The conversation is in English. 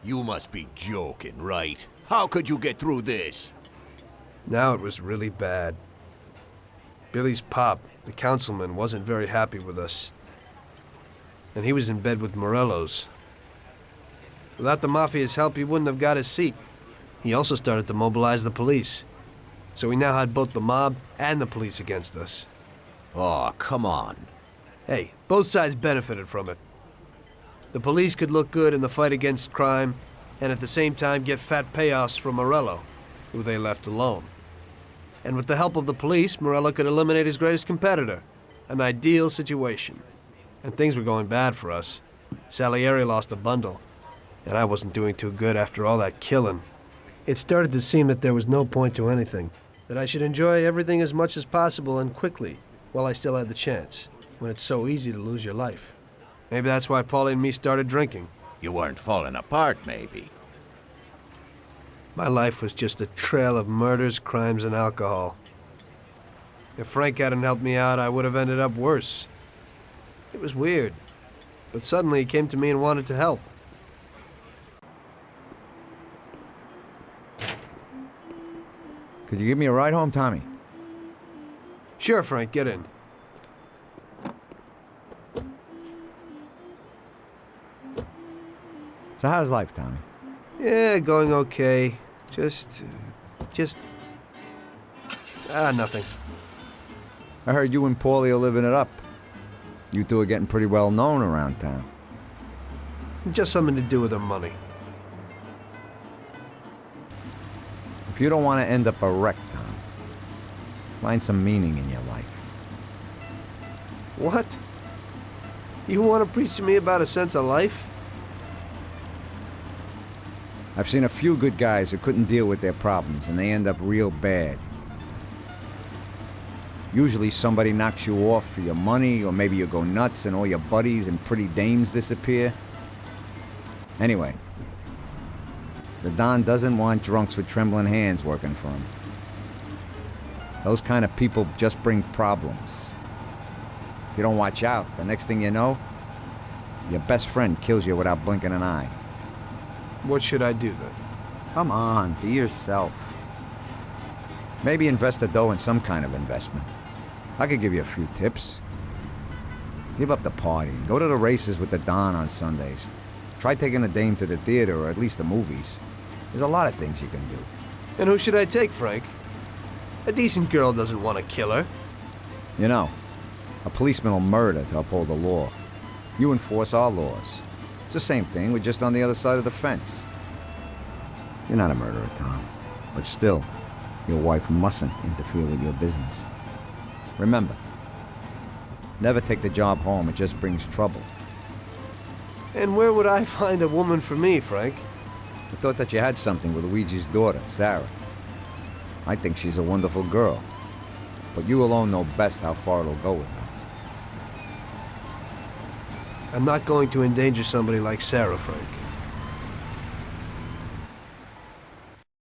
You must be joking, right? How could you get through this? Now it was really bad. Billy's pop, the councilman, wasn't very happy with us. And he was in bed with Morello's. Without the Mafia's help, he wouldn't have got his seat. He also started to mobilize the police. So we now had both the mob and the police against us. Oh, come on. Hey, both sides benefited from it. The police could look good in the fight against crime, and at the same time get fat payoffs from Morello, who they left alone. And with the help of the police, Morello could eliminate his greatest competitor. An ideal situation. And things were going bad for us. Salieri lost a bundle, and I wasn't doing too good after all that killing. It started to seem that there was no point to anything, that I should enjoy everything as much as possible and quickly, while I still had the chance, when it's so easy to lose your life. Maybe that's why Paulie and me started drinking. You weren't falling apart, maybe. My life was just a trail of murders, crimes, and alcohol. If Frank hadn't helped me out, I would have ended up worse. It was weird, but suddenly he came to me and wanted to help. Could you give me a ride home, Tommy? Sure, Frank, get in. So how's life, Tommy? Yeah, going okay. Nothing. I heard you and Paulie are living it up. You two are getting pretty well known around town. Just something to do with the money. If you don't want to end up a wreck, Tom, find some meaning in your life. What? You want to preach to me about a sense of life? I've seen a few good guys who couldn't deal with their problems, and they end up real bad. Usually somebody knocks you off for your money, or maybe you go nuts and all your buddies and pretty dames disappear. Anyway, the Don doesn't want drunks with trembling hands working for him. Those kind of people just bring problems. If you don't watch out, the next thing you know, your best friend kills you without blinking an eye. What should I do then? Come on, be yourself. Maybe invest the dough in some kind of investment. I could give you a few tips. Give up the party. Go to the races with the Don on Sundays. Try taking a dame to the theater or at least the movies. There's a lot of things you can do. And who should I take, Frank? A decent girl doesn't want to kill her. You know, a policeman will murder to uphold the law. You enforce our laws. It's the same thing, we're just on the other side of the fence. You're not a murderer, Tom. But still, your wife mustn't interfere with your business. Remember, never take the job home, it just brings trouble. And where would I find a woman for me, Frank? I thought that you had something with Luigi's daughter, Sarah. I think she's a wonderful girl. But you alone know best how far it'll go with her. I'm not going to endanger somebody like Sarah, Frank.